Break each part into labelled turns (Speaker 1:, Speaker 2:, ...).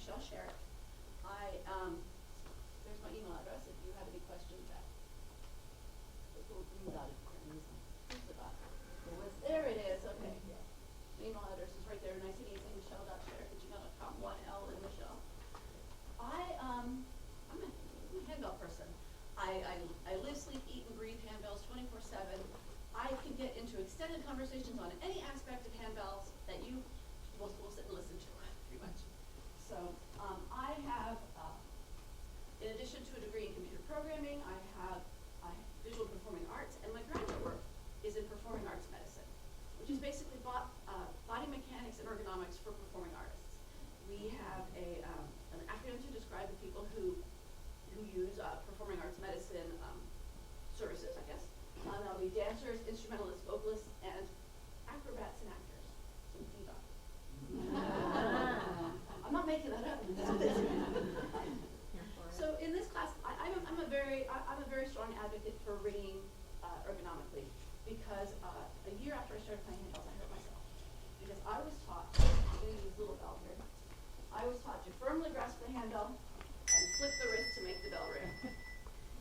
Speaker 1: Michèle Sharik. There's my email address if you have any questions. There it is. Okay. The email address is right there, nice and easy. Michèle.sharik@gmail.com. One L in Michèle. I'm a handbell person. I live, sleep, eat, and breathe handbells 24/7. I can get into extended conversations on any aspect of handbells that you will sit and listen to, pretty much. So I have, in addition to a degree in computer programming, I have visual performing arts, and my graduate work is in performing arts medicine, which is basically body mechanics and ergonomics for performing artists. We have an acronym to describe the people who use performing arts medicine services, I guess. That'll be dancers, instrumentalists, vocalists, and acrobats and actors. So diva. I'm not making that up. So in this class, I'm a very strong advocate for ringing ergonomically, because a year after I started playing handbells, I hurt myself because I was taught, I'm going to use this little bell here. I was taught to firmly grasp the handbell and flip the wrist to make the bell ring.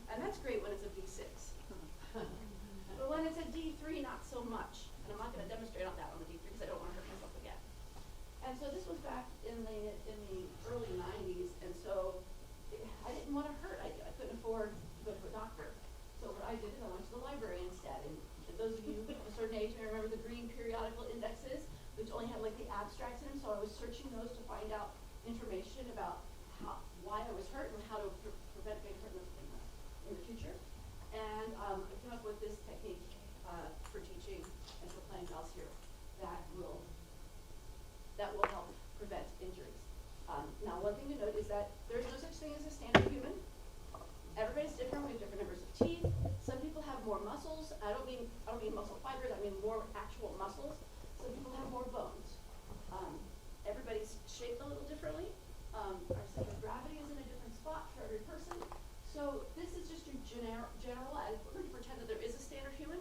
Speaker 1: And that's great when it's a D6. But when it's a D3, not so much. And I'm not going to demonstrate on that on the D3 because I don't want to hurt myself again. And so this was back in the early 90s, and so I didn't want to hurt. I couldn't afford to go to a doctor. So what I did is I went to the library instead. And those of you of a certain age may remember the green periodical indexes, which only had like the abstracts in them. So I was searching those to find out information about why I was hurt and how to prevent being hurt in the future. And I came up with this technique for teaching and for playing bells here that will help prevent injuries. Now, one thing to note is that there's no such thing as a standard human. Everybody's different. We have different numbers of teeth. Some people have more muscles. I don't mean muscle fibers. I mean more actual muscles. Some people have more bones. Everybody's shaped a little differently. Our center of gravity is in a different spot for every person. So this is just your general. We're going to pretend that there is a standard human,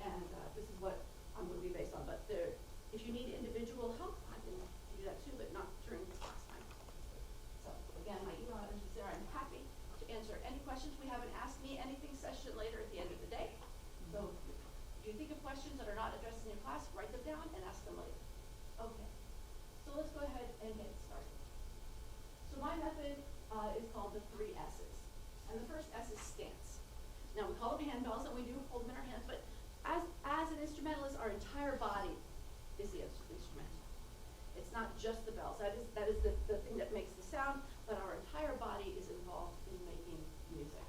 Speaker 1: and this is what I'm going to be based on. But if you need individual help, I can do that too, but not during class time. So again, my email address is there. I'm happy to answer any questions. We have an Ask Me Anything session later at the end of the day. So if you think of questions that are not addressed in your class, write them down and ask them later. Okay. So let's go ahead and get started. So my method is called the 3 S's. And the first S is stance. Now we call them handbells and we do hold them in our hands, but as an instrumentalist, our entire body is the instrument. It's not just the bells. That is the thing that makes the sound, but our entire body is involved in making music.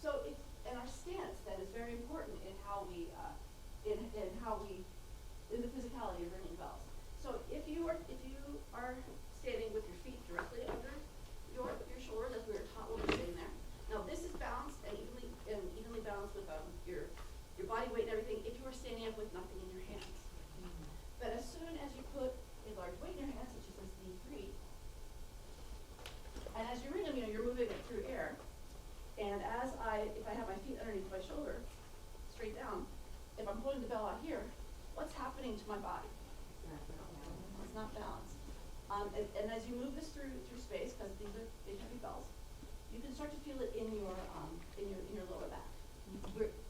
Speaker 1: So and our stance then is very important in how we in the physicality of ringing bells. So if you are standing with your feet directly under your shoulders, as we were taught when we were sitting there. Now this is balanced and evenly balanced with your body weight and everything if you are standing up with nothing in your hands. But as soon as you put a large weight in your hands, such as this D3, and as you ring them, you're moving it through air. And if I have my feet underneath my shoulder, straight down, if I'm holding the bell out here, what's happening to my body? It's not balanced. And as you move this through space, because these are big heavy bells, you can start to feel it in your lower back.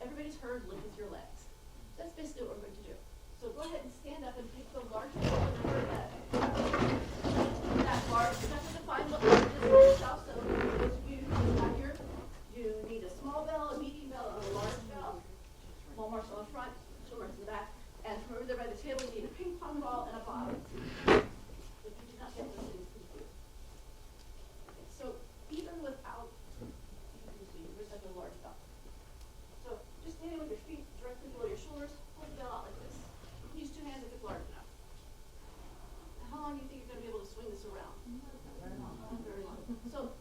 Speaker 1: Everybody's heard lift with your legs. That's basically what we're going to do. So go ahead and stand up and pick the largest bell in your head. That large, you have to define what large is for yourself. So those of you who have here, you need a small bell, a medium bell, and a large bell. Small marks on the front, small marks in the back. And from over there by the table, you need a ping pong ball and a bottle. If you did not get those things, please do. Okay, so even without, you can see, there's like a large bell. So just standing with your feet directly below your shoulders, hold the bell out like this. You can use 2 hands if it's large enough. How long do you think you're going to be able to swing this around? Very long. So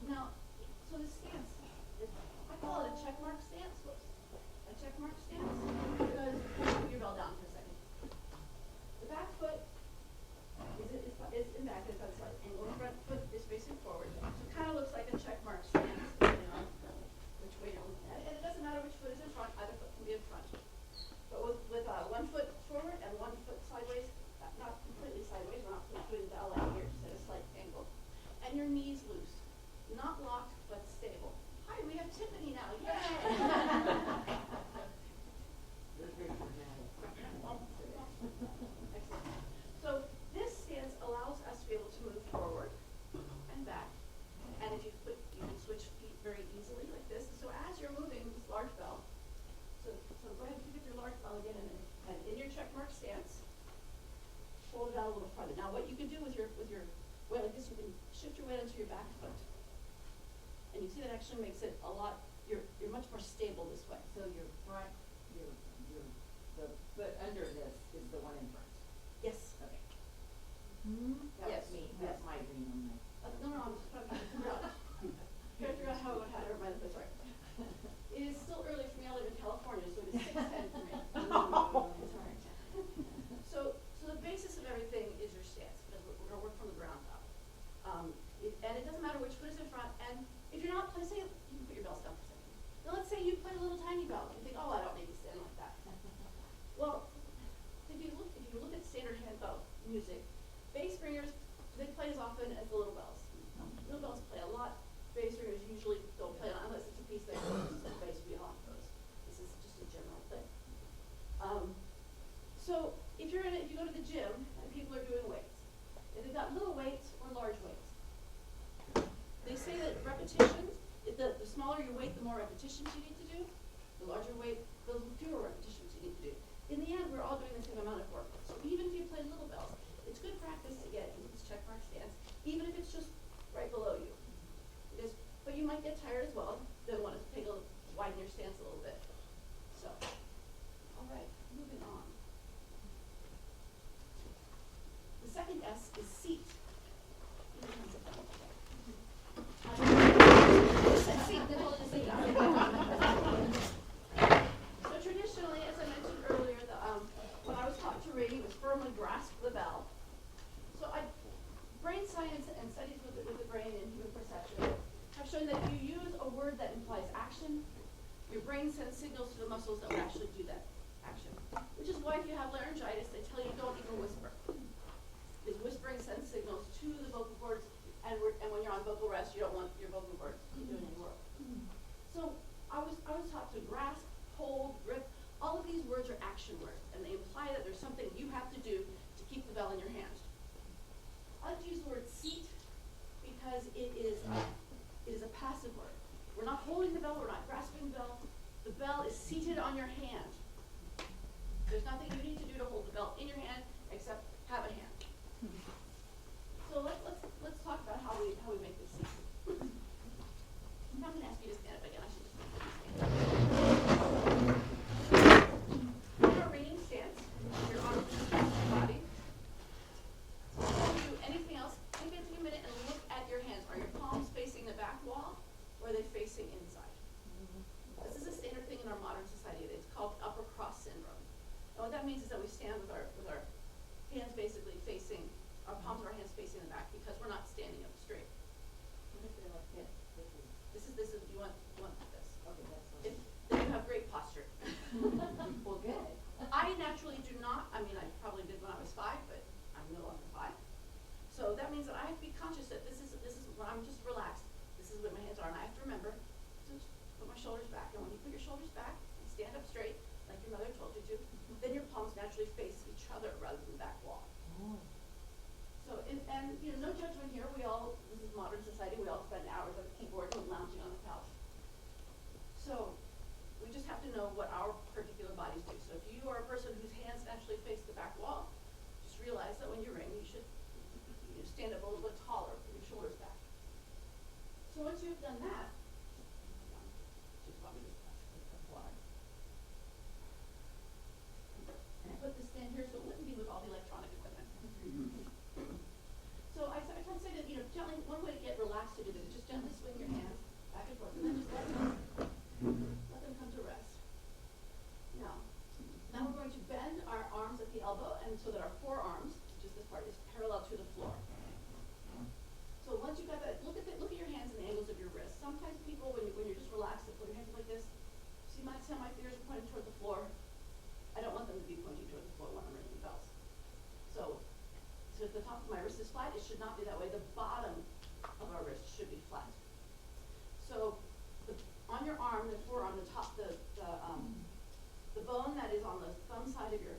Speaker 1: out a little farther. Now, what you can do with your weight like this, you can shift your weight onto your back foot, and you see that actually makes it a lot. You're much more stable this way.
Speaker 2: So your front, the foot under this is the one in front.
Speaker 1: Yes.
Speaker 2: Okay. That
Speaker 1: Yes.
Speaker 2: was me.
Speaker 1: Yes.
Speaker 2: That's my dream on my.
Speaker 1: No, I'm just trying to figure out. Trying to figure out how everybody that's right. It is still early for me. I live in California, so it is 6:10 for me. It's all right. So the basis of everything is your stance, because we're going to work from the ground up. And it doesn't matter which foot is in front. And if you're not, let's say you can put your bells down for a second. Now let's say you play a little tiny bell. You think, oh, I don't need to stand like that. Well, if you look at standard handbell music, bass ringers, they play as often as the little bells. Little bells play a lot. Bass ringers usually don't play unless it's a piece that goes to bass beyond those. This is just a general thing. So if you go to the gym and people are doing weights, if they've got little weights or large weights, they say that repetitions, the smaller your weight, the more repetitions you need to do. The larger weight, the fewer repetitions you need to do. In the end, we're all doing the same amount of work. So even if you play little bells, it's good practice to get into this check mark stance, even if it's just right below you. But you might get tired as well. Then want to widen your stance a little bit. So, all right, moving on. The second S is seat. So traditionally, as I mentioned earlier, when I was taught to read, was firmly grasp the bell. So brain science and studies with the brain and human perception have shown that if you use a word that implies action, your brain sends signals to the muscles that would actually do that action. Which is why if you have laryngitis, they tell you don't even whisper. Because whispering sends signals to the vocal cords, and when you're on vocal rest, you don't want your vocal cords doing any work. So I was taught to grasp, hold, grip. All of these words are action words, and they imply that there's something you have to do to keep the bell in your hand. I like to use the word seat because it is a passive word. We're not holding the bell, we're not grasping the bell. The bell is seated on your hand. There's nothing you need to do to hold the bell in your hand except have a hand. So let's talk about how we make this seat. I'm not going to ask you to stand up again. I should just make you stand up. In our reading stance, your arms are your body. Before you do anything else, take a minute and look at your hands. Are your palms facing the back wall, or are they facing inside? This is a standard thing in our modern society. It's called upper cross syndrome. And what that means is that we stand with our hands basically facing, our palms of our hands facing the back because we're not standing up straight.
Speaker 2: What if they're like this?
Speaker 1: This is you want this.
Speaker 2: Okay, that's fine.
Speaker 1: Then you have great posture.
Speaker 2: Well, good.
Speaker 1: I naturally do not. I mean, I probably did when I was 5, but I'm no longer 5. So that means that I have to be conscious that this is when I'm just relaxed. This is where my hands are, and I have to remember to put my shoulders back. And when you put your shoulders back and stand up straight, like your mother told you to, then your palms naturally face each other rather than back wall.
Speaker 2: Oh.
Speaker 1: So, and no judgment here. This is modern society. We all spend hours at the keyboard and lounging on the couch. So we just have to know what our particular bodies do. So if you are a person whose hands naturally face the back wall, just realize that when you ring, you should stand up a little bit taller, put your shoulders back. So once you've done that, just probably just apply. And I put this stand here so it wouldn't be with all the electronic equipment. So I try to say that, gently, one way to get relaxed to do this is just gently swing your hands back and forth, and then just let them come to rest. Now we're going to bend our arms at the elbow, and so that our forearms, which is this part, is parallel to the floor. So once you've got that, look at your hands and the angles of your wrists. Sometimes people, when you're just relaxed, they put your hands like this. See how my fingers are pointed toward the floor. I don't want them to be pointing toward the floor when I'm ringing bells. So if the top of my wrist is flat, it should not be that way. The bottom of our wrist should be flat. So on your arm, the forearm, the top, the bone that is on the thumb side of your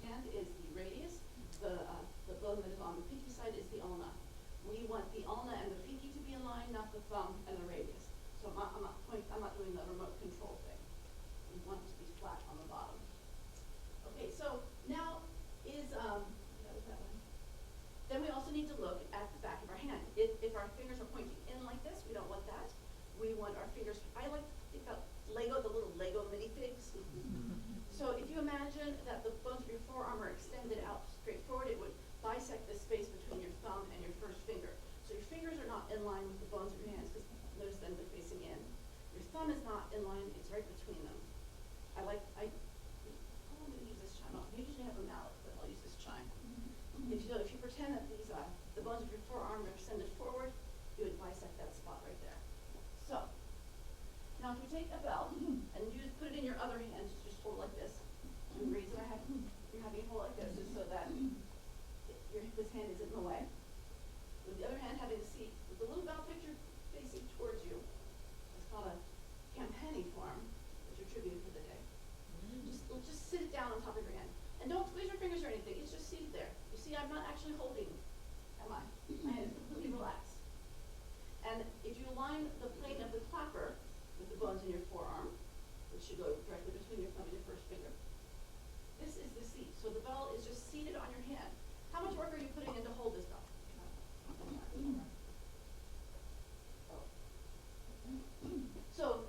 Speaker 1: hand is the radius. The bone that is on the pinky side is the ulna. We want the ulna and the pinky to be in line, not the thumb and the radius. So I'm not doing the remote control thing. We want it to be flat on the bottom. Okay, so now is that was that one. in line, it's right between them. I'm gonna use this chime. I usually have a mallet, but I'll use this chime. If you pretend that these, the bones of your forearm are extended forward, you would bisect that spot right there. So, now if you take a bell and you just put it in your other hand, just hold like this. And the reason you're having it hold like this is so that this hand isn't in the way. With the other hand having the seat, with the little bell picture facing towards you, it's called a campani form, which you're tributed for the day. Just sit it down on top of your hand. And don't squeeze your fingers or anything, it's just seated there. You see, I'm not actually holding, am I? My hand is completely relaxed. And if you align the plane of the clapper with the bones in your forearm, which should go directly between your thumb and your first finger, this is the seat. So the bell is just seated on your hand. How much work are you putting in to hold this bell? So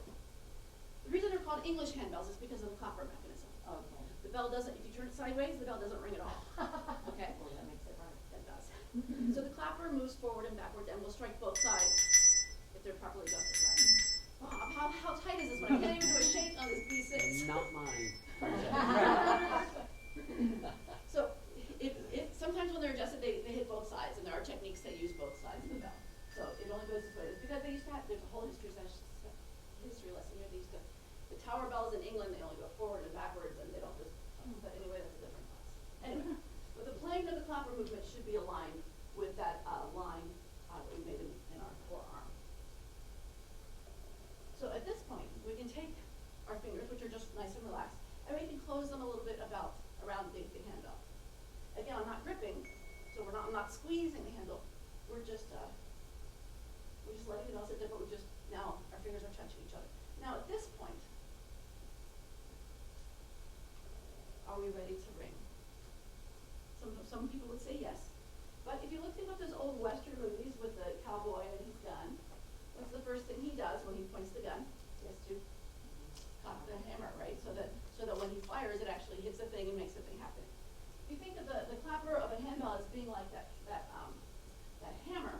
Speaker 1: the reason they're called English handbells is because of the clapper mechanism.
Speaker 2: Okay.
Speaker 1: The bell doesn't, if you turn it sideways, the bell doesn't ring at all. Okay?
Speaker 2: Well, that makes it right.
Speaker 1: It does. So the clapper moves forward and backwards and will strike both sides if they're properly adjusted right. Wow, how tight is this one? I can't even do a shake on this B6.
Speaker 3: Not mine.
Speaker 1: So if sometimes when they're adjusted, they hit both sides, and there are techniques that use both sides of the bell. So it only goes this way. It's because they used to have, there's a whole history lesson here. They used to, the tower bells in England, they only go forward and backwards, and they don't just, but anyway, that's a different class. Anyway, but the plane of the clapper movement should be aligned with that line that we made in our forearm. So at this point, we can take our fingers, which are just nice and relaxed, and we can close them a little bit around the handle. Again, I'm not gripping, so I'm not squeezing the handle. We're just letting it all sit there, but now our fingers are touching each other. Now at this point, are we ready to ring? Some people would say yes. But if you think about those old Western movies with the cowboy and his gun, what's the first thing he does when he points the gun? He has to cock the hammer, right? So that when he fires, it actually hits the thing and makes the thing happen. If you think of the clapper of a handbell as being like that hammer,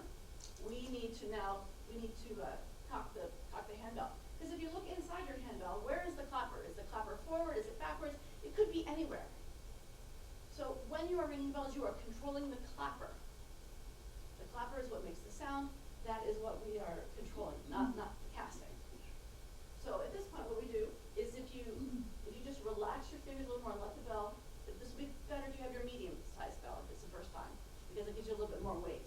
Speaker 1: we need to cock the handbell. Because if you look inside your handbell, where is the clapper? Is the clapper forward? Is it backwards? It could be anywhere. So when you are ringing bells, you are controlling the clapper. The clapper is what makes the sound. That is what we are controlling, not the casting. So at this point, what we do is if you just relax your fingers a little more and let the bell, this would be better if you have your medium-sized bell if it's the first time, because it gives you a little bit more weight.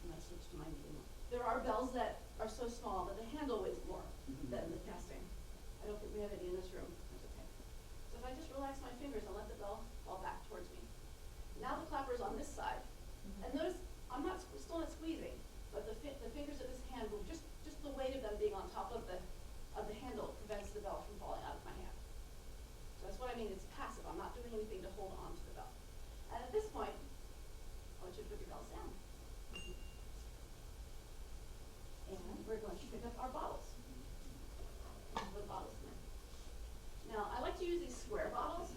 Speaker 1: I'm going to switch to my medium one. There are bells that are so small that the handle weighs more than the casting. I don't think we have any in this room. That's okay. So if I just relax my fingers and let the bell fall back towards me. Now the clapper is on this side. And notice I'm still not squeezing, but the fingers of this hand will just the weight of them being on top of the handle prevents the bell from falling out of my hand. So that's what I mean, it's passive. I'm not doing anything to hold on to the bell. And at this point, I want you to put your bells down. And we're going to pick up our bottles. Put bottles in there. Now, I like to use these square bottles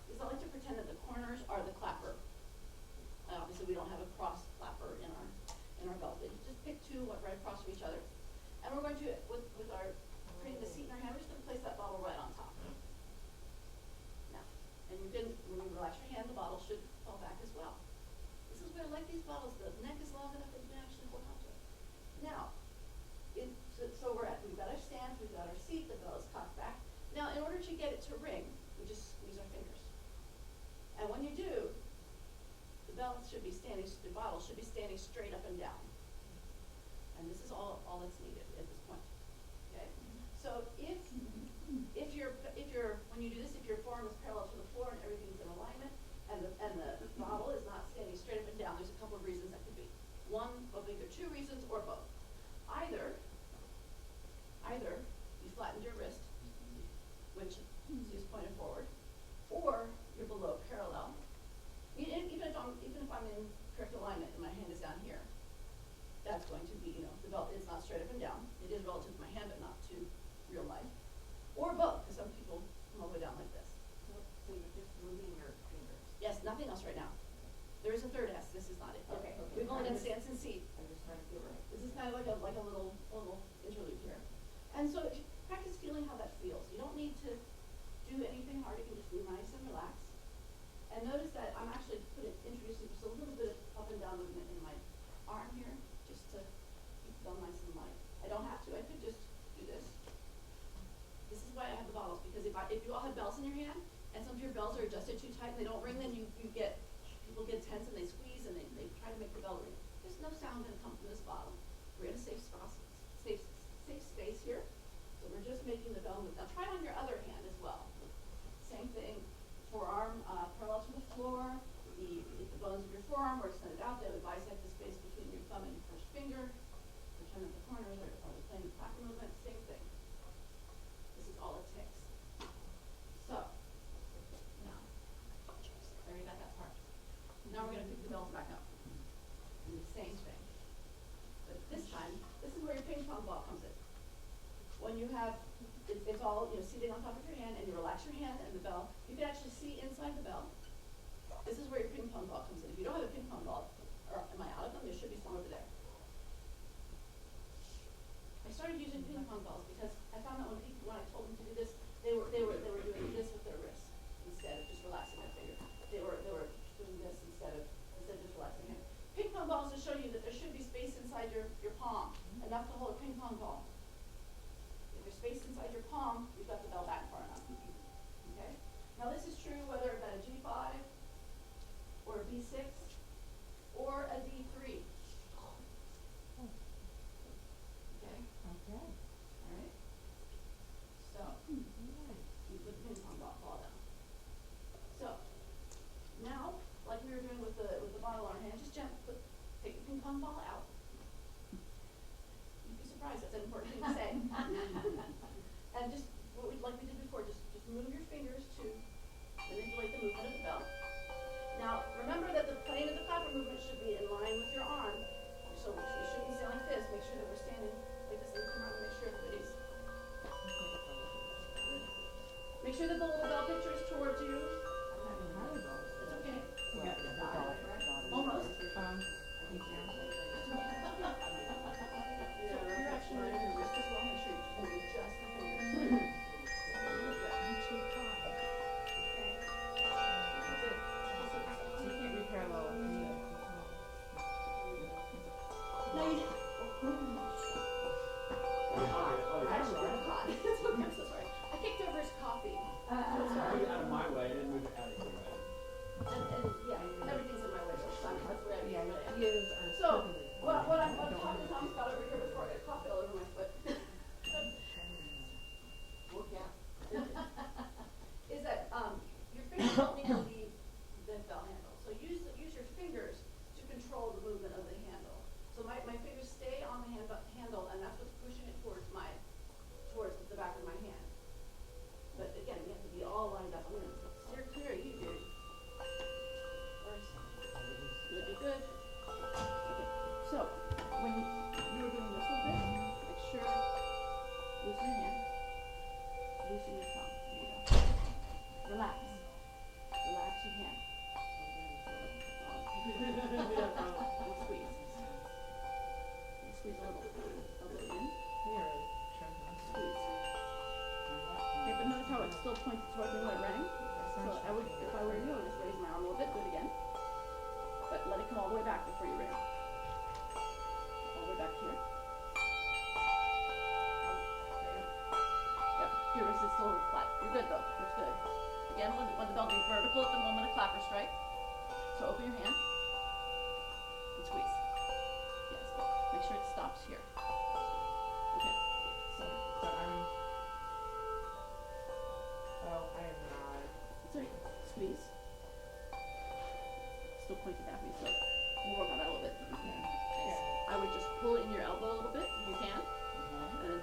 Speaker 1: because I like to pretend that the corners are the clapper. Obviously, we don't have a cross clapper in our belt. But just pick two right across from each other. And we're going to, with our creating the seat in our hand, we're just going to place that bottle right on top. Now, and when you relax your hand, the bottle should fall back as well. This is where I like these bottles. The neck is long enough that you can actually hold on to it. Now, so we've got our stance, we've got our seat, the bell is cocked back. Now, in order to get it to ring, we just squeeze our fingers. And when you do, the bottle should be standing straight up and down. And this is all that's needed at this point. Okay? So if when you do this, if your forearm is parallel to the floor and everything's in alignment, and the bottle is not standing straight up and down, there's a couple of reasons that could be. One of either two reasons or both. Either you flattened your wrist, which is pointed forward, or you're below parallel. Even if I'm in correct alignment and my hand is down here, that's going to be, the belt is not straight up and down. It is relative to my hand, but not to real life. Or both, because some people come all the way down like this.
Speaker 2: So you're just moving your fingers.
Speaker 1: Yes, nothing else right now. There is a third S. This is not it.
Speaker 2: Okay.
Speaker 1: We've only done stance and seat.
Speaker 2: I'm just trying to feel right.
Speaker 1: This is kind of like a little interlude here. And so if you practice feeling bells in your hand, and some of your bells are adjusted too tight and they don't ring, then people get tense and they squeeze and they try to make the bell ring. There's no sound gonna come from this bottom. We're in a safe space here, so we're just making the bell move. Now try it on your other hand as well. Same thing, forearm parallel to the floor, the bones of your forearm are extended out, they would bisect the space between your thumb and your first finger. We're turning the corners or playing the clapper movement, same thing. This is all it takes. So, now, there you got that part. Now we're going to pick the bells back up. And the same thing. But this time, this is where your ping pong ball comes in. When you have, it's all, seated on top of your hand, and you relax your hand and the bell, you can actually see inside the bell. This is where your ping pong ball comes in. If you don't have a ping pong ball, or am I out of them? There should be some over there. I started using ping pong balls because I found that when I told them to do this, they were doing this with their wrist instead of just relaxing their finger. They were doing this instead of just relaxing their hand. Ping pong balls will show you that there should be space inside your palm, enough to hold a ping pong ball. If there's space inside your palm, you've got the bell back far enough. Okay? Now this is true whether it's at a G5 or a B6 or a D3. Okay?
Speaker 2: Okay.
Speaker 1: All right. So you put the ping pong ball down. So now, like we were doing with the bottle on our hand, just take the ping pong ball out. You'd be surprised, that's an important thing to say. And just like we did before, just move your fingers to manipulate the movement of the bell. Now remember that the plane of the clapper movement should be in line with your arm. So we shouldn't be standing like this. Make sure that we're standing like this. And come around and make sure everybody's. Make sure that the little bell picture is towards you. It's okay. Almost. So you're actually moving your wrist as well. Make sure you're moving just the fingers. Still pointed towards me when it rang. So I would, if I were you, I would just raise my arm a little bit, do it again. But let it come all the way back before you ring. All the way back here. Yep, your wrist is still a little flat. You're good though, that's good. Again, want the bell to be vertical at the moment of clapper strike. So open your hand and squeeze. Yes, make sure it stops here. Okay, so I'm not. Sorry, squeeze. Still pointed at me, so we'll work on that a little bit. Okay. I would just pull in your elbow a little bit if you can, and then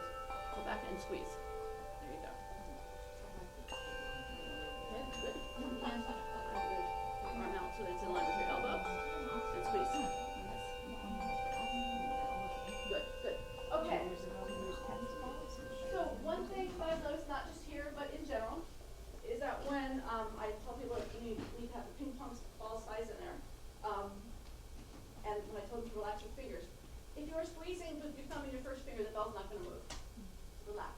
Speaker 1: pull back and squeeze. There you go. Okay, good. Hand, good. Arm out so that it's in line with your elbow, and squeeze. Yes. Good, good. Okay. So one thing that I've noticed, not just here, but in general, is that when I tell people that you need to have a ping pong ball size in there, and when I told them to relax your fingers, if you're squeezing with your thumb and your first finger, the bell's not going to move. Relax.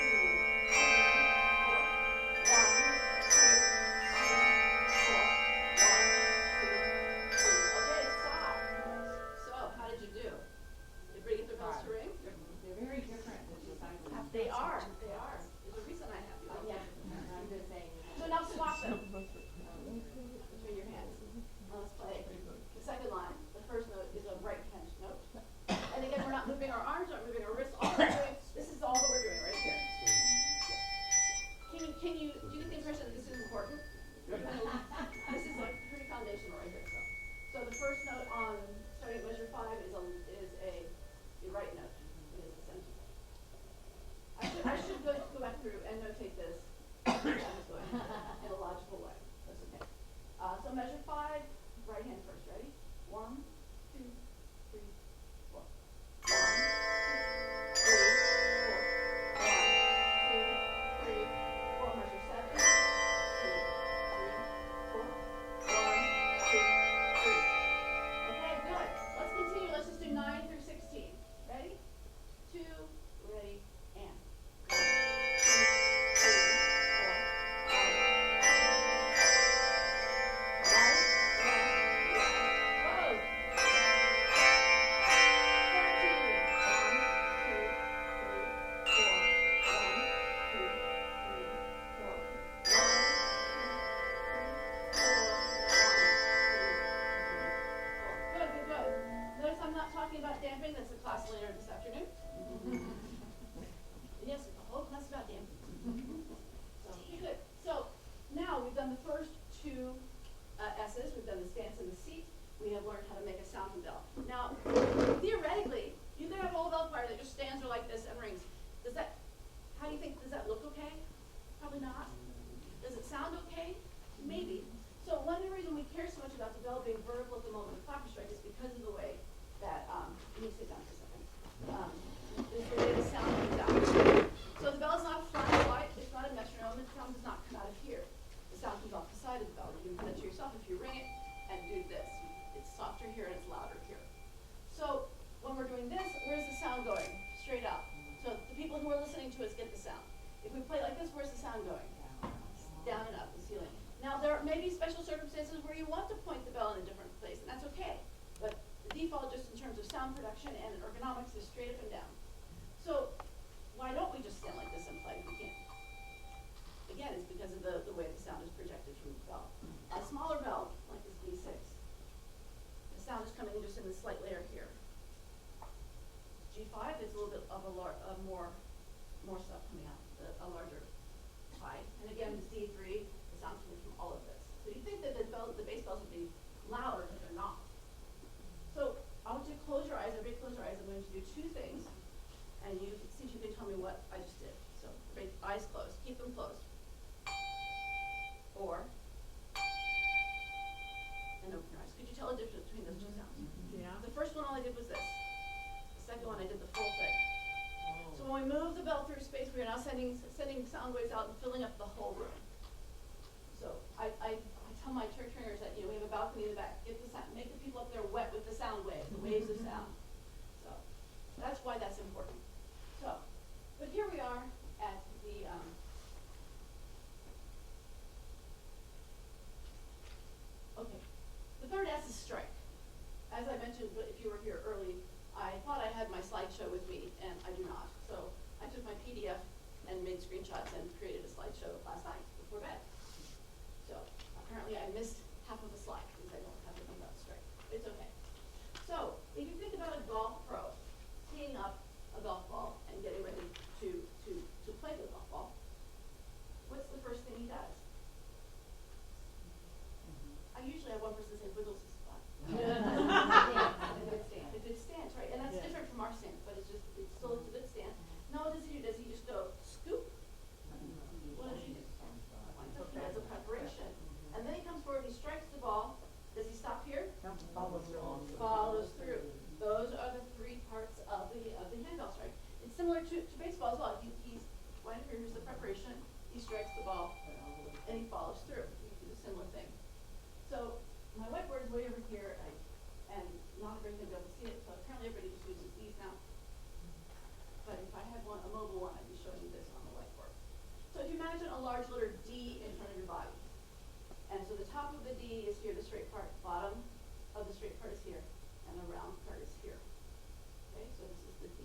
Speaker 1: Okay, stop. So, how did you do? Did everybody get their bells to ring?
Speaker 2: They're very different than the sizes.
Speaker 1: They are. There's a reason I have you.
Speaker 2: Yeah, I'm just saying.
Speaker 1: So now swap them. Between your hands. Now let's play the second line. The first note is a right hand note. And again, we're not moving our arms, we're not moving our wrists. All we're doing, this is all that we're doing right here. Do you get the impression that this is important? This is like pretty foundational right here. So the first note on starting at measure 5 is a right note. It is the center. I should go back through and notate this. I'm just going in a logical way. That's okay. So measure 5, right hand first. Ready? 1, 2, 3, 4. 1, 2, 3, 4. 1, 2, 3, 4. Measure 7. 2, 3, 4. 1, 2, 3. Okay, good. Let's continue. Let's just do 9 through 16. Ready? 2, ready, and. 1, 2, 3, not? Does it sound okay? Maybe. So one of the reasons we care so much about the bell being vertical at the moment of clapper strike is because of the way that, let me sit down for a second. Is the way the sound comes out. So the bell is not a flat white, it's not a metronome, the sound does not come out of here. The sound comes off the side of the bell. You can put it to yourself if you ring it and do this. It's softer here and it's louder here. So when we're doing this, where's the sound going? Straight out. So the people who are listening to us get the sound. If we play like this, where's the sound going? Down and up the ceiling. Now there may be special circumstances where you want to point the bell in a different place, and that's okay. But the default, just in terms of sound production and ergonomics, is straight up and down. So why don't we just stand like this and play if we can? Again, it's because of the way the sound is projected from the bell. A smaller bell, like this B6, the sound is coming just in this slight layer here. G5 is a little bit of more stuff coming out, a larger pie. And again, this D3, the sound's coming from all of this. So you think that the bass bells would be louder, but they're not. So I want you to close your eyes. Everybody close your eyes. I'm going to do two things, and you see if you can tell me what I just did. So everybody, eyes closed. Keep them closed. Or, and open your eyes. Could you tell the difference between those two sounds?
Speaker 3: Yeah.
Speaker 1: The first one, all I did was this. The second one, I did the full thing. So when we move the bell through space, we are now sending sound waves out and filling up the whole room. So I tell my church trainers that, we have a balcony in the back. Get the sound, make the people up there wet with the sound waves, the waves of sound. So that's why that's important. So, but here we are at the okay. The third S is strike. As I mentioned, if you were here early, I thought I had my slideshow with me, and I do not. So I took my PDF and made screenshots and created a slideshow last night before bed. So apparently I missed half of a slide because I don't have it about strike. It's okay. So if you think about a golf pro teeing up a golf ball and getting ready to play the golf ball, what's the first thing he does? I usually have one person say wiggles his butt. If it stands, right? And that's different from our stance, but it's still a good stance. Now what does he do? Does he just go scoop? What does he do? He does a preparation. And then he comes forward, he strikes the ball. Does he stop here?
Speaker 3: Follows through.
Speaker 1: Follows through. Those are the three parts of the handbell strike. It's similar to baseball as well. He's right here, here's the preparation. He strikes the ball and he follows through. He does a similar thing. So my whiteboard is way over here, and not everybody's gonna be able to see it, so apparently everybody just uses these now. But if I had a mobile one, I'd be showing you this on the whiteboard. So if you imagine a large letter D in front of your body, and so the top of the D is here, the straight part, bottom of the straight part is here, and the round part is here. Okay, so this is the D.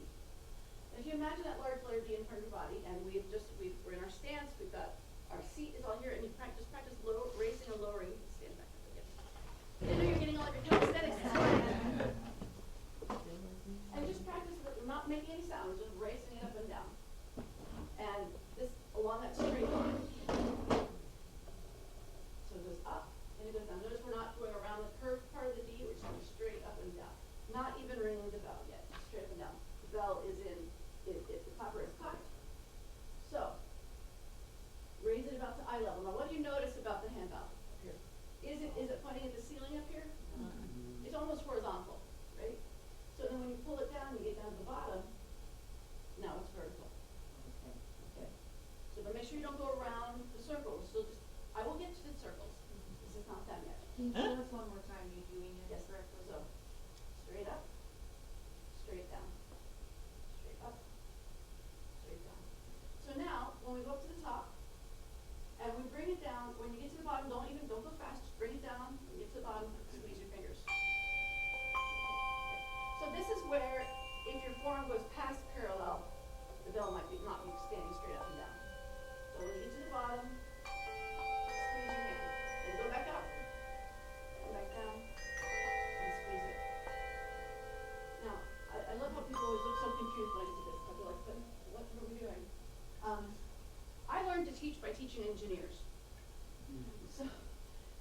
Speaker 1: And if you imagine that large letter D in front of your body, and we're in our stance, we've got our seat is all here, and you practice raising or lowering. You can stand back up again. I know you're getting all your calisthenics. And just practice not making any sounds, just racing it up and down. And this along that straight line. So it goes up and it goes down. Notice we're not going around the curved part of the D, we're just going straight up and down. Not even ringing the bell yet, just straight up and down. The bell is the clapper is cocked. So raise it about to eye level. Now what do you notice about the handbell up here? Is it pointing at the ceiling up here? It's almost horizontal, right? So then when you pull it down, you get down to the bottom, now it's vertical. Okay. So but make sure you don't go around the circles. So I will get to the circles. This is not done yet.
Speaker 4: Can you show us one more time you doing it?
Speaker 1: Yes, correctly. So straight up, straight down, straight up, straight down. So now when we go up to the top and we bring it down, when you get to the bottom, don't go fast, just bring it down, when you get to the bottom, squeeze your fingers. So this is where if your forearm goes past parallel, the bell might not be standing straight up and down. So when you get to the bottom, squeeze your hand. Then go back up, come back down, and squeeze it. Now, I love how people always look so confused when I do this. I'll be like, but what are we doing? I learned to teach by teaching engineers.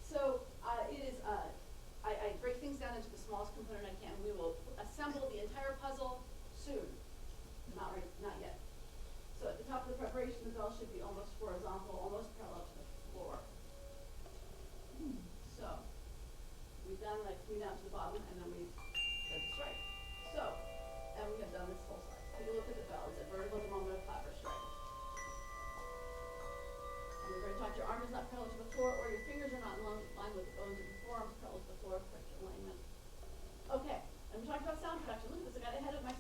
Speaker 1: So it is, I break things down into the smallest component I can. We will assemble the entire puzzle soon. Not yet. So at the top of the preparation, the bell should be almost horizontal, parallel to the floor, or your fingers are not in line with the bones of your forearms parallel to the floor, correct your alignment. Okay, and we talked about sound production. Look at this, I got ahead of my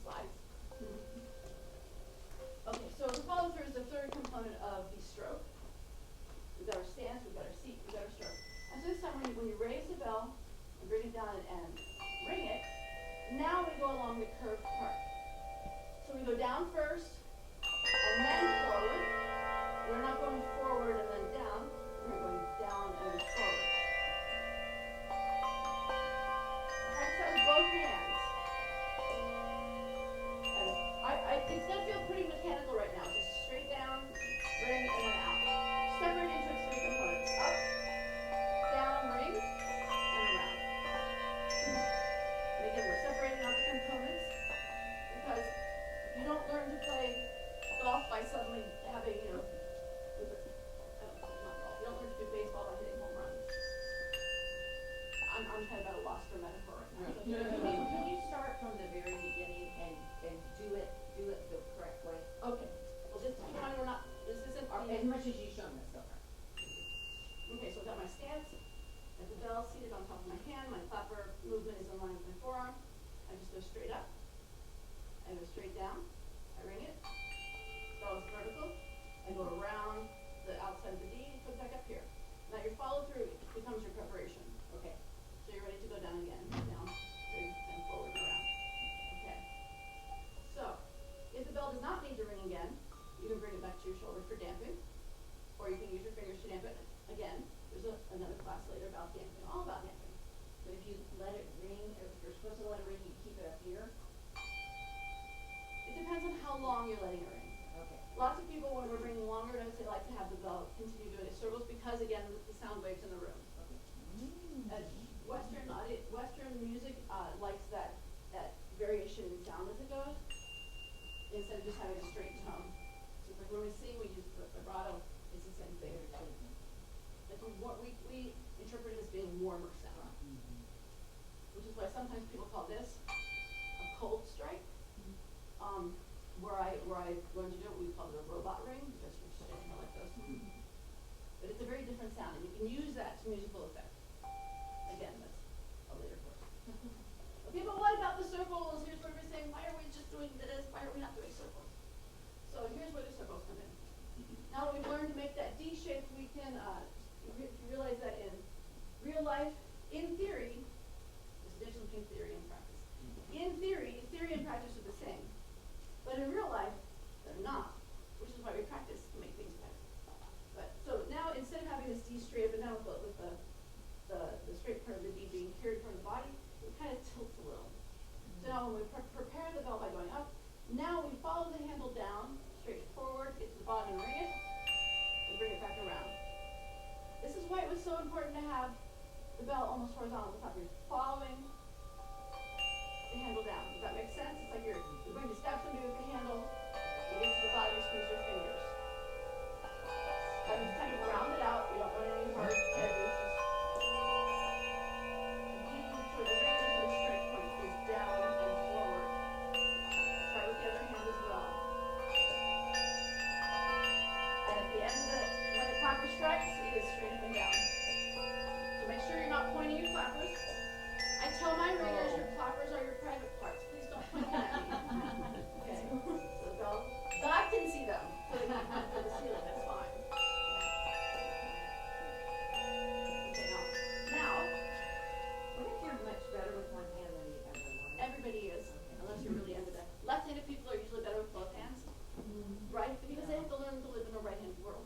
Speaker 1: slides. Okay, so the follow through is the third component of the stroke. We've got our stance, we've got our seat, we've got our stroke. And so this time when you raise the bell and bring it down and ring it, now we go along the curved part. So we go down first and then forward. We're not going forward and then down. We're going down and then forward. Practice that with both hands. And it's going to feel pretty mechanical right now. Just straight down, ring, and then out. Separate into its three components. Up, down, ring, and around. And again, we're separating out the components because you don't learn to play golf by suddenly having, not golf. You don't learn to do baseball by hitting home runs. I'm kind of at a loss for metaphor right now.
Speaker 2: Can you start from the very beginning and do it the correct way?
Speaker 1: Okay. Well, just keep in mind this isn't
Speaker 2: As much as you've shown us so far.
Speaker 1: Okay, so I've got my stance, I have the bell seated on top of my hand, my clapper movement is in line with my forearm. I just go straight up, I go straight down, I ring it, bell is vertical, I go around the outside of the D and put it back up here. Now your follow through becomes your preparation. Okay, so you're ready to go down again, down, ring, and forward and around. Okay, so if the bell does not need to ring again, you can bring it back to your shoulder for damping, or you can use your fingers to damp it. Again, there's another class later about damping, all about damping.
Speaker 2: But if you let it ring, if you're supposed to let it ring, you keep it up here?
Speaker 1: It depends on how long you're letting it ring.
Speaker 2: Okay.
Speaker 1: Lots of people, when we're ringing longer notes, they like to have the bell continue doing its circles because, again, the sound waves in the room.
Speaker 2: Okay.
Speaker 1: Western music likes that variation in sound as it goes, instead of just having a straight tone. So it's like when we sing, we use the vibrato. It's the same thing. Like we interpret it as being warmer sound, which is why sometimes people call this a cold strike. Where I learned to do it, we call it a robot ring because you're shaking it like this. But it's a very different sound, and you can use that to musical effect. Again, that's a later course. Okay, but what about the circles? Here's what we're saying. Why are we just doing this? Why are we not doing circles? So here's where the circles come in. Now that we've learned to make that D shape, we can realize that in real life, in theory, there's a difference between theory and practice. In theory and practice are the same. But in real life, they're not, which is why we practice to make things better. But so now instead of having this D straight up and down with the straight part of the D being carried from the body, it kind of tilts a little. So now when we prepare the bell by going up, now we follow the handle down, straight forward, get to the bottom and ring it, and bring it back around. This is why it was so important to have the bell almost horizontal at the top. You're following the handle down. Does that make sense? It's like you're going to step somebody with the handle, you get to the bottom, you squeeze your fingers. And it's time to round it out. We don't want any hard edges. So the ring is the strike point is down and forward. Try with the other hand as well. And at the end, when the clapper strikes, it is straight up and down. So make sure you're not pointing your clappers. I tell my ringers your clappers are your private parts. Please don't point them at me. Okay. So go. God can see them. Putting them up to the ceiling. That's fine. Okay, now.
Speaker 2: What if you're much better with one hand than the other one?
Speaker 1: Everybody is, unless you're really into that. Left-handed people are usually better with both hands, right? Because they have to learn to live in a right-handed world.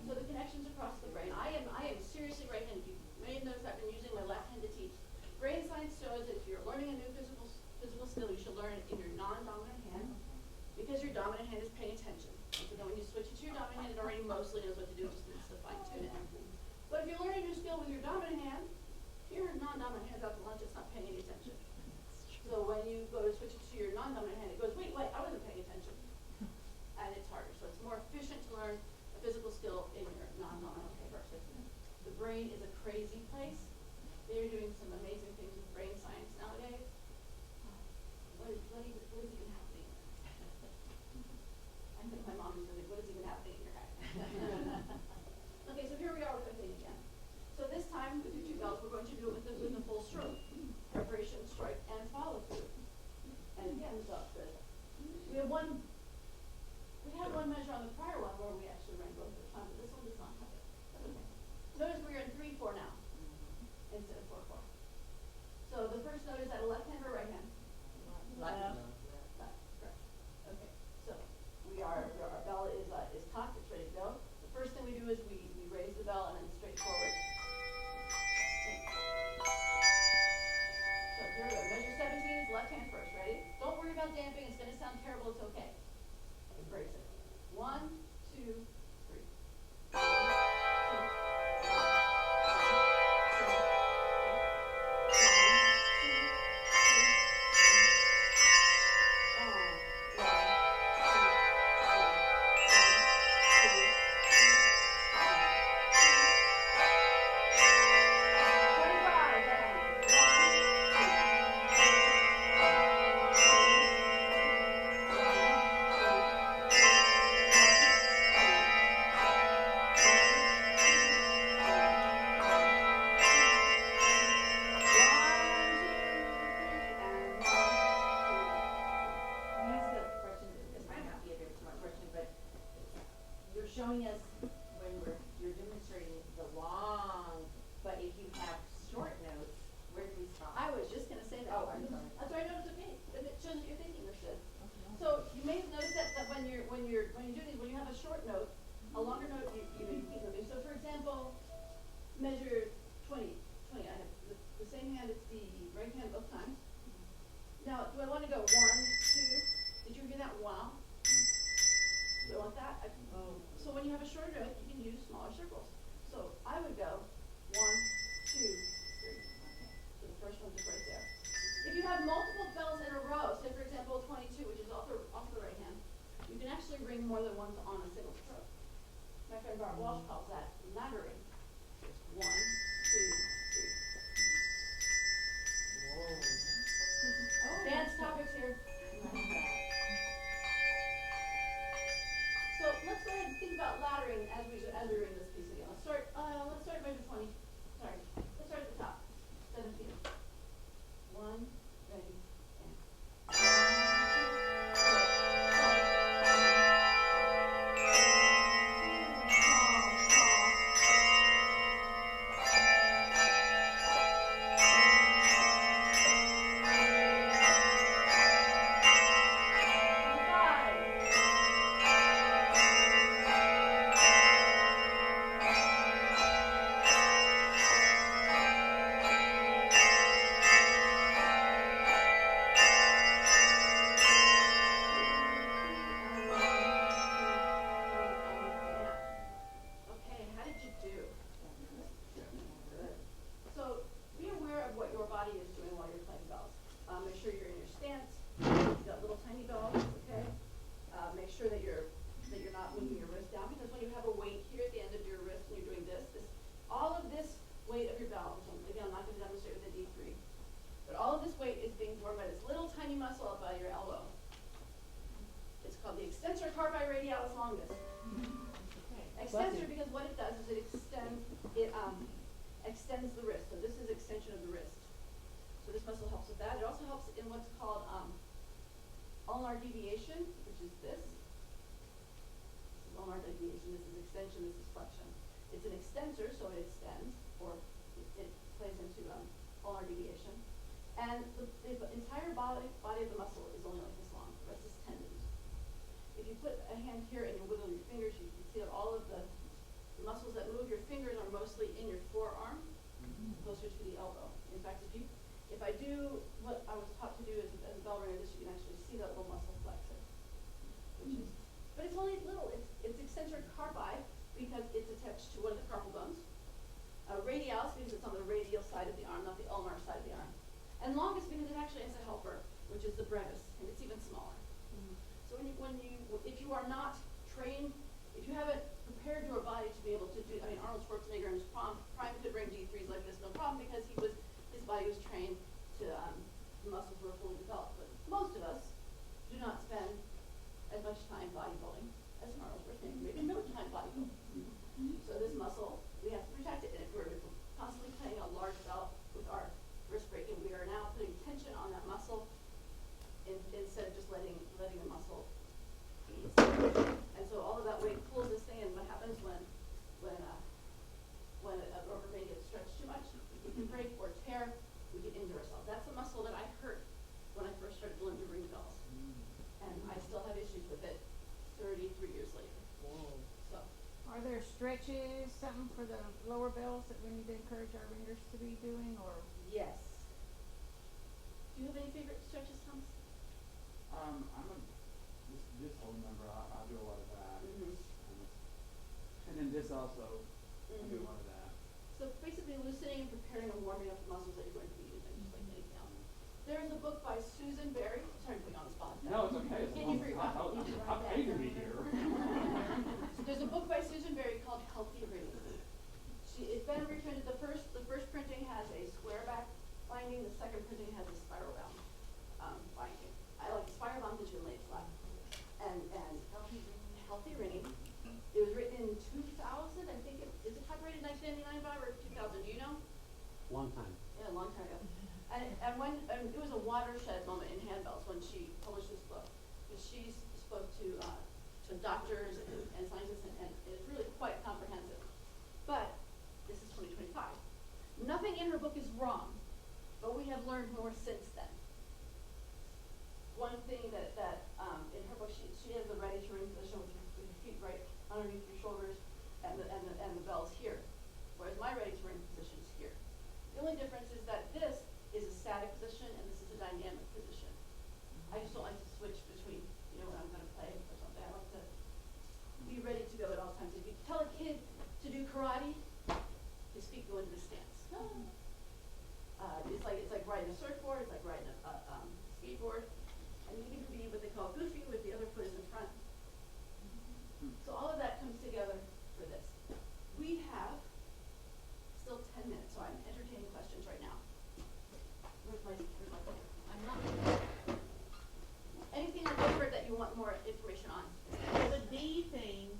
Speaker 1: So the connections across the brain. I am seriously right-handed. You may have noticed I've been using my left hand to teach. Brain science shows that if you're learning a new physical skill, you should learn it in your non-dominant hand, because your dominant hand is paying attention. And so then when you switch it to your dominant hand, it already mostly knows what to do, just needs to fine-tune it. But if you're learning a new skill with your dominant hand, your non-dominant hand's out to lunch, it's not paying any attention. So when you go to switch it to your non-dominant hand, it goes, wait, I wasn't paying attention. And it's harder. So it's more efficient to learn a physical skill in your non-dominant hand versus. The brain is a crazy place. They're doing some amazing things with brain science nowadays. What is even happening? I think my mom used to think, what is even happening in your head? Okay,
Speaker 2: this when you're demonstrating the long, but if you have short notes, where do we stop?
Speaker 1: I was just gonna say that.
Speaker 2: Oh, I'm sorry.
Speaker 1: That's right, no, it's okay, and it shows that you're thinking, Michèle. So you may notice that when you do these, when you have a short note, a longer note, you keep moving. So for example, measure 20. I have the same hand, it's the right hand both times. Now, do I want to go 1, 2? Did you hear that? Wow. Do I want that? So when you have a shorter note, you can use smaller circles. So I would go 1, 2, 3. So the first one is right there. If you have multiple bells in a row, say for example 22, which is off the right hand, you can actually ring more than ones on a single stroke. My friend Bart Walsh calls that laddering. It's 1, 2, 3.
Speaker 2: Oh.
Speaker 1: Dance topics here. So let's go ahead and think about laddering as we ring this piece again. Let's start at measure 20. Sorry. Let's start at the top. 17. 1, ready, and 33 years later.
Speaker 3: Whoa.
Speaker 1: So,
Speaker 4: Are there stretches, something for the lower bells that we need to encourage our ringers to be doing, or?
Speaker 1: yes. Do you have any favorite stretches, Thomas?
Speaker 3: I'm a this whole member. I do a lot of that.
Speaker 1: Mm-hmm.
Speaker 3: And then this also. I do a lot of that.
Speaker 1: So basically loosening and preparing and warming up the muscles that you're going to be using, just like anything else. There's a book by Susan Berry. Sorry to put you on the spot.
Speaker 3: No, it's okay.
Speaker 1: Can you read that?
Speaker 3: I paid to be here.
Speaker 1: There's a book by Susan Berry called Healthy Ringing. It's been reprinted. The first printing has a square back binding. The second printing has a spiral bound binding. I like the spiral bound because you can lay it flat. And Healthy Ringing. It was written in 2000. I think is it copyrighted 1999, Bob, or 2000? Do you know?
Speaker 5: Long time.
Speaker 1: Yeah, a long time ago. And it was a watershed moment in Handbell's when she published this book. Because she spoke to doctors and scientists, and it's really bell's here, whereas my ready to ring position is here. The only difference is that this is a static position and this is a dynamic position. I just don't like to switch between, you know, when I'm gonna play or something. I like to be ready to go at all times. If you tell a kid to do karate, his feet go into the stance. It's like riding a surfboard, it's like riding a skateboard, and you can be what they call goofy with the other foot is in front. So all of that comes together for this. We have still 10 minutes, so I'm entertaining questions right now. Where's my phone? I'm not. Anything on paper that you want more information on?
Speaker 5: The D thing,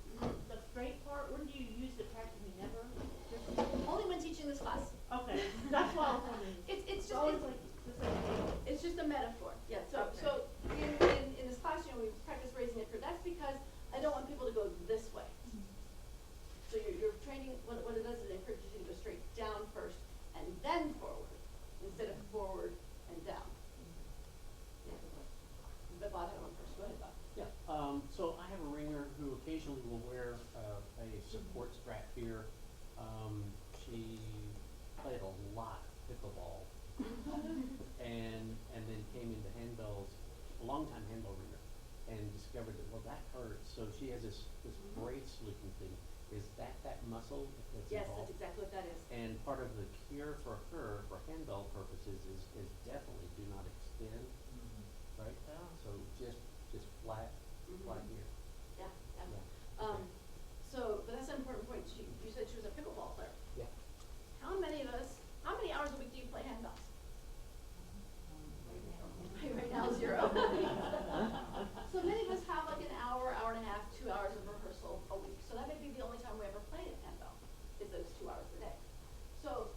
Speaker 5: the straight part, when do you use it practically never?
Speaker 1: Only when teaching this class.
Speaker 5: Okay, that's why I was wondering.
Speaker 1: It's just a metaphor. Yeah. So
Speaker 5: Okay.
Speaker 1: so in this class, you know, we practice raising it for. That's because I don't want people to go this way. So you're training. What it does is it encourages you to go straight down first and then forward instead of forward and down. Yeah. But Bob had one first. Go ahead, Bob.
Speaker 6: Yeah, so I have a ringer who occasionally will wear a support strap here. She played a lot of pickleball and then came into handbells, a long time handbell ringer, and discovered that, well, that hurts. So she has this brace looking thing. Is that muscle that's
Speaker 1: Yes,
Speaker 6: involved?
Speaker 1: that's exactly what that is.
Speaker 6: And part of the cure for her, for handbell purposes, is definitely do not extend, right? So just flat here.
Speaker 1: Yeah. Yeah.
Speaker 6: Yeah. Okay.
Speaker 1: But that's an important point. You said she was a pickleball player.
Speaker 6: Yeah.
Speaker 1: How many hours a week do you play handbells? Right now, 0. So many of us have like an hour, hour and a half, 2 hours of rehearsal a week. So that may be the only time we ever play a handbell, is those 2 hours a day. So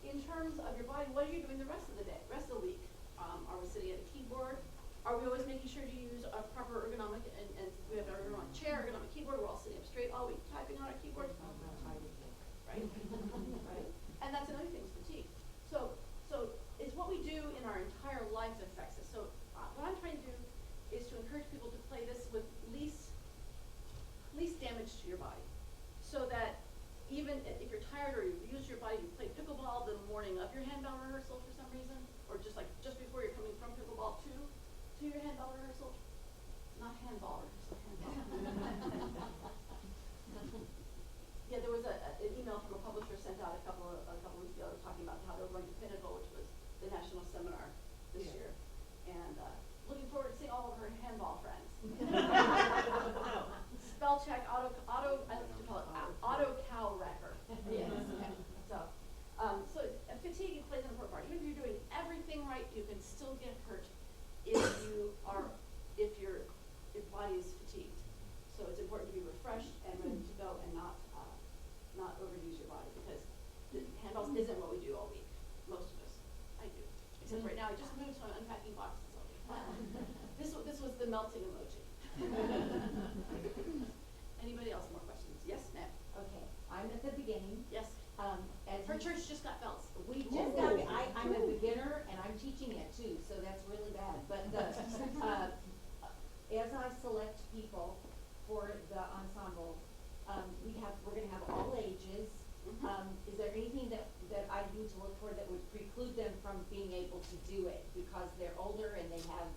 Speaker 1: in terms of your body, what are you doing the rest of the day, rest of the week? Are we sitting at a keyboard? Are we always making sure to use a proper ergonomic, and we have our ergonomic chair, ergonomic keyboard, we're all sitting up straight all week typing on our keyboard? Right? Right? And that's another thing, is fatigue. So it's what we do in our entire life that affects us. So what I'm trying to do is to encourage people to play this with least damage to your body. So that even if you're tired or you've used your body, you play pickleball the morning of your handbell rehearsal for some reason, or just before you're coming from pickleball to your handbell rehearsal. Not handball rehearsal, handball. Yeah, there was an email from a publisher sent out a couple weeks ago talking about how they're going to Pinnacle, which was the national seminar this year, and looking forward to seeing all of her handball friends. Spell check, I like to call it auto cow wrecker. Yes. So fatigue plays an important part. Even if you're doing everything right, you can still get hurt if your body is fatigued. So it's important to be refreshed and ready to go and not overuse your body, because the handballs isn't what we do all week. Most of us. I do. Except right now I just moved, so I'm unpacking boxes all week. This was the melting emoji. Anybody else more questions? Yes, ma'am.
Speaker 2: Okay, I'm at the beginning.
Speaker 1: Yes.
Speaker 2: As
Speaker 1: Her
Speaker 2: you-
Speaker 1: church just got bells.
Speaker 2: We just got, I'm a beginner and I'm teaching it too, so that's really bad. But as I select people for the ensemble, we're gonna have all ages. Is there anything that I need to look for that would preclude them from being able to do it because they're older and they have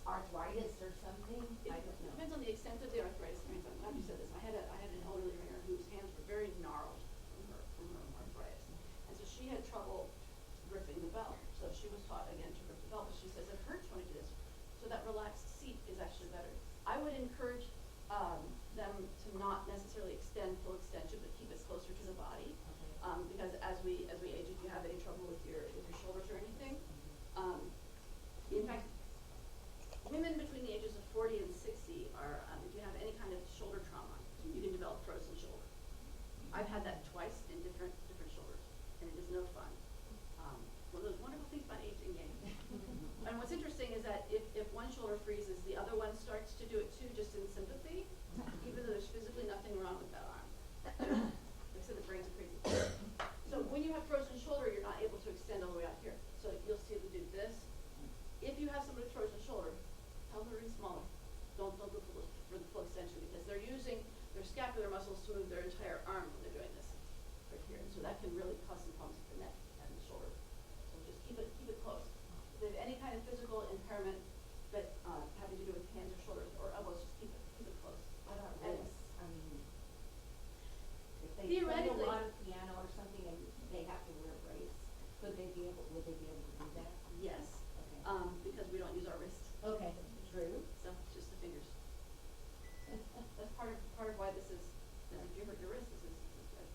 Speaker 2: arthritis or something? I don't know.
Speaker 1: Depends on the extent of the arthritis. I'm glad you said this. I had an elderly ringer whose hands were very gnarled from her arthritis, and so she had trouble gripping the bell. So she was taught again to grip the bell, but she says it hurts when I do this. So that relaxed seat is actually better. I would encourage them to not necessarily extend full extension, but keep it closer to the body, because as we age, if you have any trouble with your shoulders or anything, in fact, women between the ages of 40 and 60 are, if you have any kind of shoulder trauma, you can develop frozen shoulder. I've had that twice in different shoulders, and it is no fun. One of those wonderful things about aging game. And what's interesting is that if one shoulder freezes, the other one starts to do it too, just in sympathy, even though there's physically nothing wrong with that arm. Like I said, the brain's a crazy thing. So when you have frozen shoulder, you're not able to extend all the way out here. So you'll see them do this. If you have somebody with frozen shoulder, tell them to be smaller. Don't go for the full extension, because they're using their scapular muscles to move their entire arm when they're doing this.
Speaker 2: would they be able to do that?
Speaker 1: Yes,
Speaker 2: Okay.
Speaker 1: because we don't use our wrist,
Speaker 2: Okay, true.
Speaker 1: so it's just the fingers. That's part of why this is, if you hurt your wrist, this is good.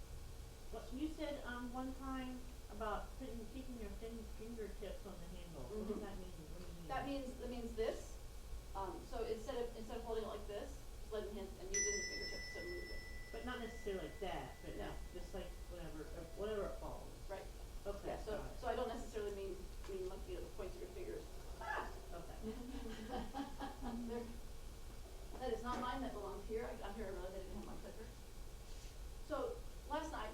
Speaker 5: What, you said, one time about keeping your fingertips on the handle. What does
Speaker 1: Mhm.
Speaker 5: that mean? What do you mean?
Speaker 1: That means this. So instead of holding it like this, just letting hands and using the fingertips to move it.
Speaker 5: But not necessarily like that, but
Speaker 1: No.
Speaker 5: just like whatever it falls.
Speaker 1: Right.
Speaker 5: Okay,
Speaker 1: Yeah, so
Speaker 5: got it.
Speaker 1: I don't necessarily mean like, you know, the points of your fingers. Ah!
Speaker 5: Okay.
Speaker 1: There. That is not mine, that belongs here. I'm here, I realized I didn't have my clicker. So last night,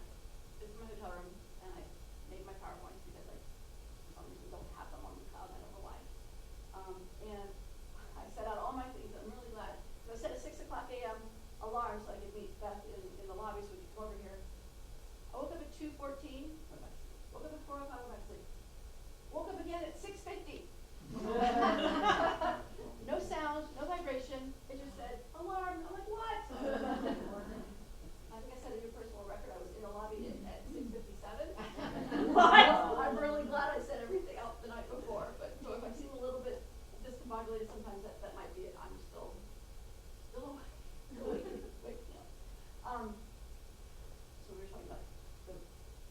Speaker 1: I was in my hotel room and I made my PowerPoints because I, for some reason, don't have them on the cloud, I don't know why. And I set out all my things, I'm really glad. So I set a 6:00 a.m. alarm so I could meet Beth in the lobby so we could come over here. I woke up at 2:14, went back to sleep. Woke up at 4:05, went back to sleep. Woke up again at 6:50. No sound, no vibration, it just said, alarm, I'm like, what? I think I set a new personal record, I was in the lobby at 6:57. I'm really glad I set everything out the night before, but so if I seem a little bit discombobulated sometimes, that might be it, I'm still waking up. So we were talking about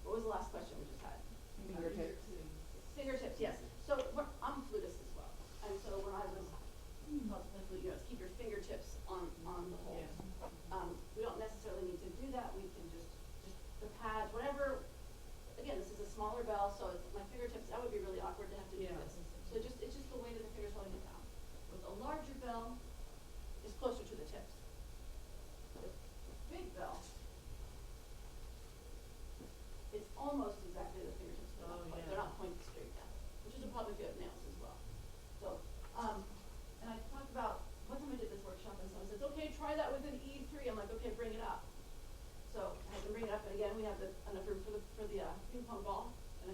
Speaker 1: what was the last question we just had?
Speaker 4: Fingertips.
Speaker 1: Fingertips, yes. So I'm a flutist as well, and so when I was taught to play flute, you know, keep your fingertips on the hole.
Speaker 5: Yeah.
Speaker 1: We don't necessarily need to do that. We can just the pads, whatever. Again, this is a smaller bell, so it's, my fingertips. That would be really awkward to have to do
Speaker 5: Yeah.
Speaker 1: this. So it's just the weight of the fingers holding it down. With a larger bell, it's closer to the tips. The big bell, it's almost exactly the fingertips. They're not
Speaker 5: Oh,
Speaker 1: quite,
Speaker 5: yeah.
Speaker 1: they're not pointed straight down, which is a problem if you have nails as well. So, and I talked about one time I did this workshop and someone says, okay, try that with an E3. I'm like, okay, bring it up. So I had to bring it up, and again, we have enough room for the ping pong ball. And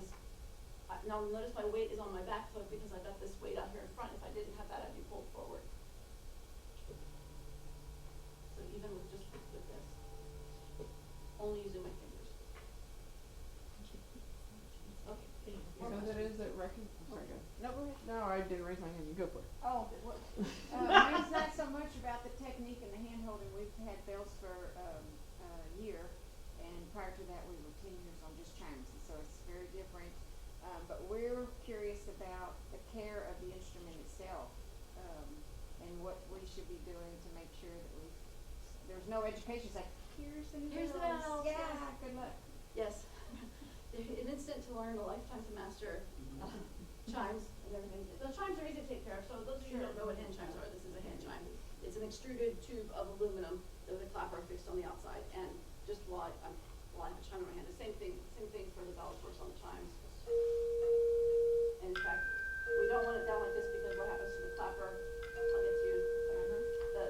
Speaker 1: now notice my weight is on my back foot because I've got this weight out here in front. If I didn't have that, I'd be pulled forward. So even with just with this, only using my fingers. Okay.
Speaker 7: So that is it sorry, go.
Speaker 4: No, go ahead.
Speaker 7: No, I didn't raise my hand, you go for it.
Speaker 4: Oh, well, mine's not so much about the technique and the hand holding. We've had bells for, a year, and prior to that, we were 10 years on just chimes, and so it's very different. But we're curious about the care of the instrument itself, and what we should be doing to make sure that there's no education, it's like, here's the new
Speaker 1: Here's the
Speaker 4: bells.
Speaker 1: bells,
Speaker 4: Yeah,
Speaker 1: yes.
Speaker 4: good luck.
Speaker 1: Yes. An instant to learn, a lifetime to master. Chimes and everything. The chimes are easy to take care of. So those of you who don't know what hand chimes are, this is a hand chime. It's an extruded tube of aluminum with a clapper fixed on the outside. And just while I have a chime in my hand, the same thing for the bells works on the chimes. And in fact, we don't want it down like this because what happens to the clapper? I'll get to you.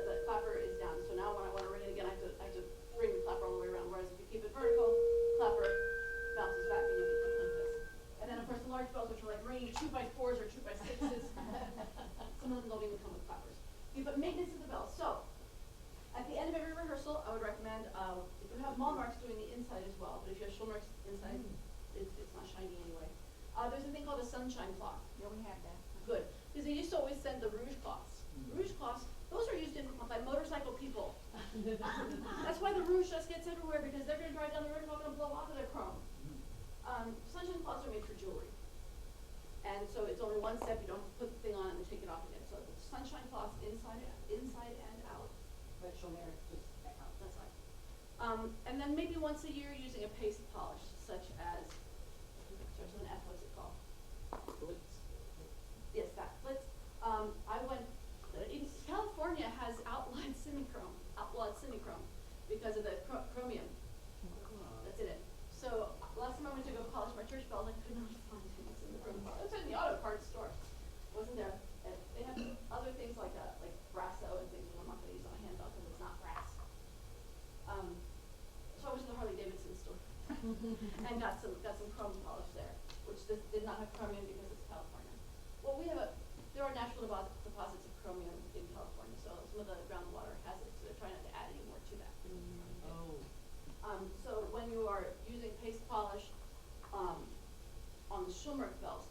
Speaker 1: The clapper is down. So now when I want to ring it again, I have to bring the clapper all the way around. Whereas if you keep it vertical, clapper bounces back and you can keep it like this. And then of course the large bells, which are like ringing 2x4s or 2x6s, some of them don't even come with clappers. But maintenance of the bells. So at the end of every rehearsal, I would recommend if you have mall marks, doing the inside as well. But if you have show marks inside, it's not shiny anyway. There's a thing called a sunshine cloth.
Speaker 4: Yeah, we have that.
Speaker 1: Good, because they used to always send the rouge cloths. Rouge cloths, those are used by motorcycle people. That's why the rouge just gets everywhere, because they're going to drive down the road and it's not going to blow off of their chrome. Sunshine cloths are made for jewelry. And so it's only one step, you don't have to put the thing on and then take it off again. So the sunshine cloths inside and out.
Speaker 2: But she'll never just out.
Speaker 1: That's right. And then maybe once a year using a paste polish, such as, starts with an F, what's it called?
Speaker 6: Blitz.
Speaker 1: Yes, that. Blitz. California has outlawed semichrome because of the chromium that's in it. So last time I went to go polish my church bells, I could not find what's in the chrome. It was in the auto parts store. Wasn't there? And they have other things like brasso and things that I'm not going to use on a handbell because it's not brass. So I went to the Harley Davidson store and got some chrome polish there, which this did not have chromium because it's California. Well, there are natural deposits of chromium in California, so some of the groundwater has it, so they're trying not to add any more to that.
Speaker 5: Oh.
Speaker 1: So when you are using paste polish on the Schulmerich bells,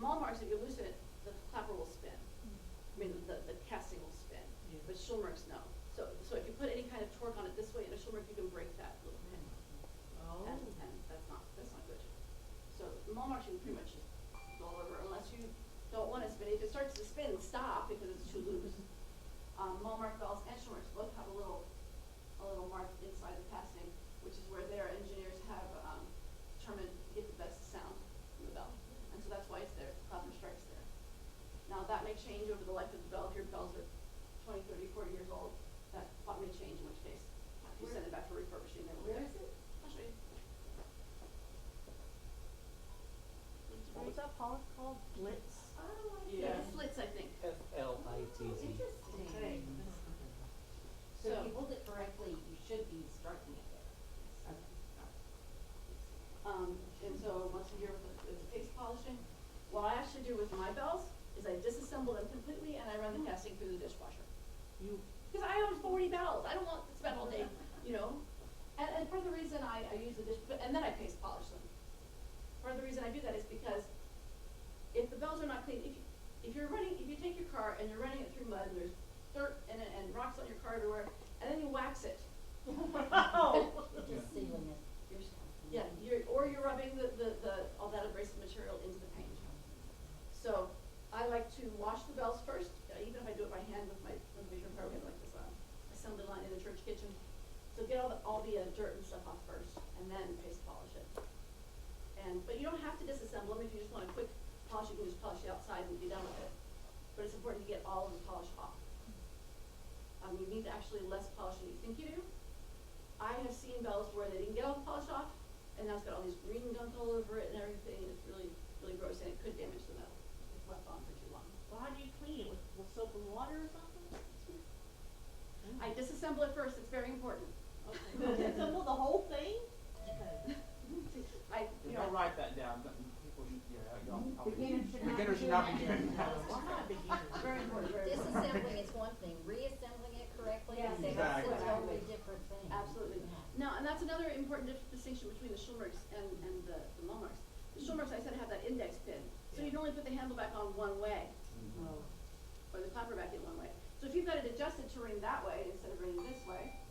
Speaker 1: mall marks, if you loosen it, the clapper will spin. I mean, the casting will spin,
Speaker 5: Yeah.
Speaker 1: but Schulmeric's no. So if you put any kind of torque on it this way in a Schulmeric, you can break that little pin.
Speaker 5: Oh.
Speaker 1: And that's not good. So mall marks you can pretty much just go all over unless you don't want to spin. If it starts to spin, stop because it's too loose. Mall mark bells and Schulmerics both have a little mark inside the casting, which is where their engineers have determined to get the best sound from the bell. And so that's why it's there, clapper strikes there. Now that may change over the life of the bell. If your bells are 20, 30, 40 years old, that thought may change, in which case, if you send it back for refurbishing, they will.
Speaker 2: Where is it?
Speaker 1: I'll show you.
Speaker 5: What was that polish called? Blitz?
Speaker 2: Oh, I see.
Speaker 1: Yeah, Flitz, I think.
Speaker 6: FLITZ.
Speaker 2: Interesting.
Speaker 5: Okay.
Speaker 2: So if you hold it correctly, you should be striking it there.
Speaker 1: And so once a year with the paste polishing, what I actually do with my bells is I disassemble them completely and I run the casting through the dishwasher.
Speaker 5: You,
Speaker 1: Because I own 40 bells, I don't want to spend all day, you know? And part of the reason I use the and then I paste polish them. Part of the reason I do that is because if the bells are not clean, if you take your car and you're running it through mud and there's dirt and rocks on your car everywhere, and then you wax it.
Speaker 5: wow.
Speaker 2: Just sealing it yourself.
Speaker 1: Yeah, you're rubbing all that abrasive material into the paint. So I like to wash the bells first, even if I do it by hand with my vision program like this assembly line in the church kitchen. So get all the dirt and stuff off first, and then paste polish it. But you don't have to disassemble them if you just want a quick polish. You can just polish the outside and be done with it. But it's important to get all of the polish off. You need actually less polish than you think you do. I have seen bells where they didn't get all the polish off, and now it's got all these green gunk all over it and everything. It's really, really gross, and it could damage the metal if it's left on for too long.
Speaker 5: Well, how do you clean it? With soap and water or something?
Speaker 1: I disassemble it first. It's very important.
Speaker 5: Okay. Disassemble the whole thing?
Speaker 3: You know, write that down, but people,
Speaker 4: Beginners should not
Speaker 3: beginners
Speaker 4: be
Speaker 3: should not be
Speaker 4: doing
Speaker 3: doing that.
Speaker 5: We're not beginners.
Speaker 1: Very important. Very important.
Speaker 8: Disassembling is one thing, reassembling it correctly
Speaker 2: Yes,
Speaker 8: is a
Speaker 3: exactly.
Speaker 8: totally different thing.
Speaker 1: Absolutely. Now, and that's another important distinction between the Schulmerics and the Malmarks. The Schulmerics, I said, have that index pin, so you can only put the handle back on one way,
Speaker 5: Oh.
Speaker 1: or the clapper back in one way. So if you've got it adjusted to ring that way instead of ringing this way,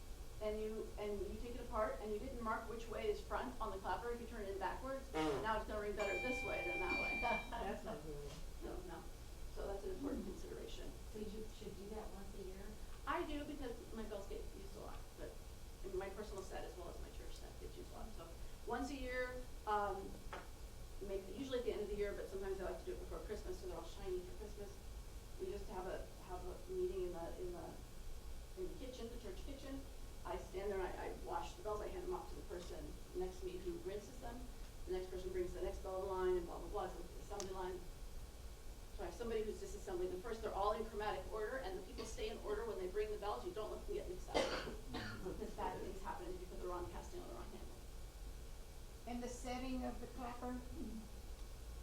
Speaker 1: and you take it apart and you didn't mark which way is front on the clapper, if you turn it in backwards, now it's gonna ring better this way than that way.
Speaker 5: That's not good.
Speaker 1: No. So that's an important consideration.
Speaker 2: So you should do that once a year?
Speaker 1: I do because my bells get used a lot, but in my personal set as well as my church set gets used a lot. So once a year, maybe usually at the end of the year, but sometimes I like to do it before Christmas so they're all shiny for Christmas. We just have a meeting in the kitchen, the church kitchen. I stand there and I wash the bells. I hand them off to the person next to me who rinses them. The next person brings the next bell line and blah blah blah. So the assembly line. So I have somebody who's disassembling them first. They're all in chromatic order, and the people stay in order when they bring the bells. You don't let them get mixed up because bad things happen if you put the wrong casting on the wrong handle.
Speaker 4: And the setting of the clapper?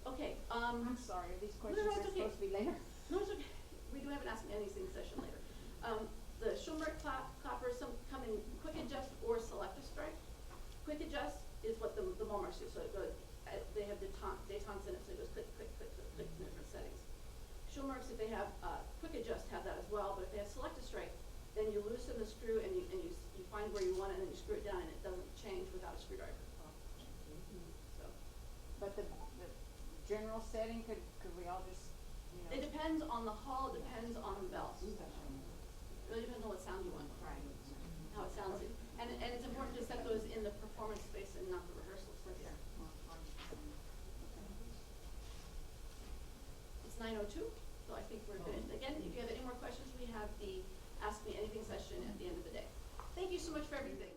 Speaker 1: Okay.
Speaker 4: I'm sorry, are these questions
Speaker 1: no,
Speaker 4: are
Speaker 1: it's okay.
Speaker 4: supposed to be later?
Speaker 1: No, it's okay. We do have an Ask Me Anything session later. The Schulmeric clappers, some come in quick adjust or selective strike. Quick adjust is what the Malmarks do. So it goes, they have detents in it, so it goes click, click, click, click, click in different settings. Schulmerics, if they have quick adjust, have that as well. But if they have selective strike, then you loosen the screw and you find where you want it, and then you screw it down, and it doesn't change without a screwdriver. So
Speaker 4: But the general setting, could we all just, you know?
Speaker 1: it depends on the hall. It depends on the bells. It really depends on what sound you want.
Speaker 2: Right.
Speaker 1: How it sounds. And it's important to set those in the performance space and not the rehearsal space. It's 9:02, so I think we're finished. Again, if you have any more questions, we have the Ask Me Anything session at the end of the day. Thank you so much for everything.